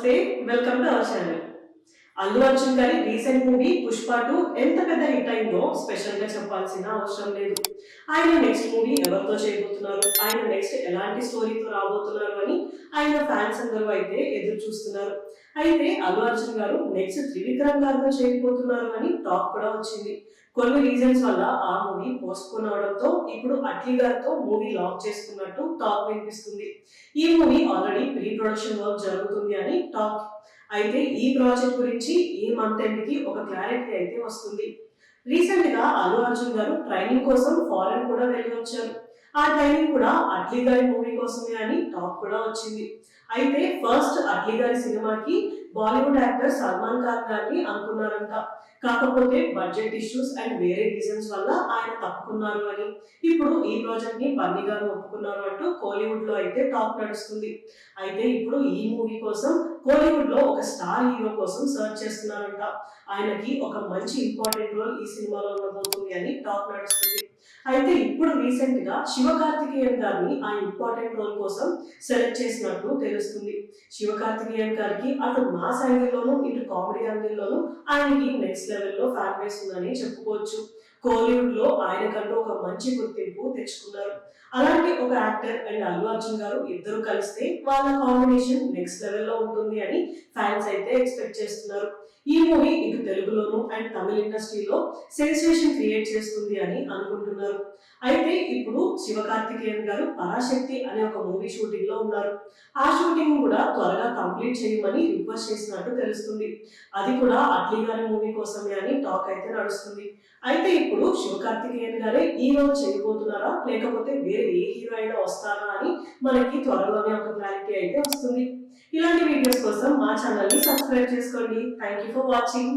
నమస్తే, welcome to our channel. Allu Arjun గారి recent movie 'Pushpa 2' ఎంత పెద్ద హిట్ అయిందో స్పెషల్ గా చెప్పాల్సిన అవసరం లేదు. ఆయన నెక్స్ట్ మూవీ ఎవరితో చేయబోతున్నారు, ఆయన నెక్స్ట్ ఎలాంటి స్టోరీతో రాబోతున్నారు అని ఆయన ఫ్యాన్స్ అందరూ అయితే ఎదురు చూస్తున్నారు. అయితే అల్లు అర్జున్ గారు నెక్స్ట్ త్రివిక్రమ్ గారితో చేయబోతున్నారు అని టాక్ కూడా వచ్చింది. కొన్ని రీజన్స్ వల్ల ఆ మూవీ పోస్ట్ పోన్ అవడంతో ఇప్పుడు అట్లీ గారితో మూవీ లాక్ చేసుకున్నట్టు టాక్ వినిపిస్తుంది. ఈ movie already pre production work జరుగుతుంది అని టాక్. అయితే ఈ ప్రాజెక్ట్ గురించి ఈ మంత్ ఎండ్ కి ఒక క్లారిటీ అయితే వస్తుంది. రీసెంట్ గా అల్లు అర్జున్ గారు ట్రైనింగ్ కోసం ఫారెన్ కూడా వెళ్ళి వచ్చారు. ఆ ట్రైనింగ్ కూడా అట్లీ గారి మూవీ కోసమే అని టాక్ కూడా వచ్చింది. అయితే ఫస్ట్ అట్లీ గారి సినిమాకి బాలీవుడ్ యాక్టర్ సల్మాన్ ఖాన్ గారిని అనుకున్నారంట. కాకపోతే బడ్జెట్ ఇష్యూస్ అండ్ వేరే రీజన్స్ వల్ల ఆయన తప్పుకున్నారు అని, ఇప్పుడు ఈ ప్రాజెక్ట్ ని బన్నీ గారు ఒప్పుకున్నారు అంటూ కోలీవుడ్ లో అయితే టాక్ నడుస్తుంది. అయితే ఇప్పుడు ఈ మూవీ కోసం కోలీవుడ్ లో ఒక స్టార్ హీరో కోసం సర్చ్ చేస్తున్నారంట. ఆయనకి ఒక మంచి ఇంపార్టెంట్ రోల్ ఈ సినిమాలో ఉండబోతుంది అని టాక్ నడుస్తుంది. అయితే ఇప్పుడు రీసెంట్ గా శివకార్తికేయన్ గారిని ఆ ఇంపార్టెంట్ రోల్ కోసం సెలెక్ట్ చేసినట్టు తెలుస్తుంది. శివకార్తికేయన్ గారికి అటు మాస్ యాంగిల్లోను ఇటు కామెడీ యాంగిల్లోను ఆయనకి నెక్స్ట్ లెవెల్లో ఫ్యాన్ బేస్ ఉందని చెప్పుకోవచ్చు. కోలీవుడ్ లో ఆయనకంటూ ఒక మంచి గుర్తింపు తెచ్చుకున్నారు. అలాంటి ఒక యాక్టర్ అండ్ అల్లు అర్జున్ గారు ఇద్దరు కలిస్తే వాళ్ళ కాంబినేషన్ నెక్స్ట్ లెవెల్లో ఉంటుంది అని ఫ్యాన్స్ అయితే ఎక్స్పెక్ట్ చేస్తున్నారు. ఈ మూవీ ఇటు తెలుగులోను అండ్ తమిళ ఇండస్ట్రీలో సెన్సేషన్ క్రియేట్ చేస్తుంది అని అనుకుంటున్నారు. అయితే ఇప్పుడు శివకార్తికేయన్ గారు పరాశక్తి అనే ఒక మూవీ షూటింగ్ లో ఉన్నారు. ఆ షూటింగ్ కూడా త్వరగా కంప్లీట్ చేయమని రిక్వెస్ట్ చేసినట్టు తెలుస్తుంది. అది కూడా అట్లీ గారి మూవీ కోసమే అని టాక్ అయితే నడుస్తుంది. అయితే ఇప్పుడు శివకార్తికేయన్ గారే ఈ రోల్ చేయబోతున్నారా లేకపోతే వేరే ఏ హీరో అయినా వస్తారా అని మనకి త్వరలోనే ఒక క్లారిటీ అయితే వస్తుంది. ఇలాంటి వీడియోస్ కోసం మా ఛానల్ ని సబ్స్క్రైబ్ చేసుకోండి. Thank you for watching.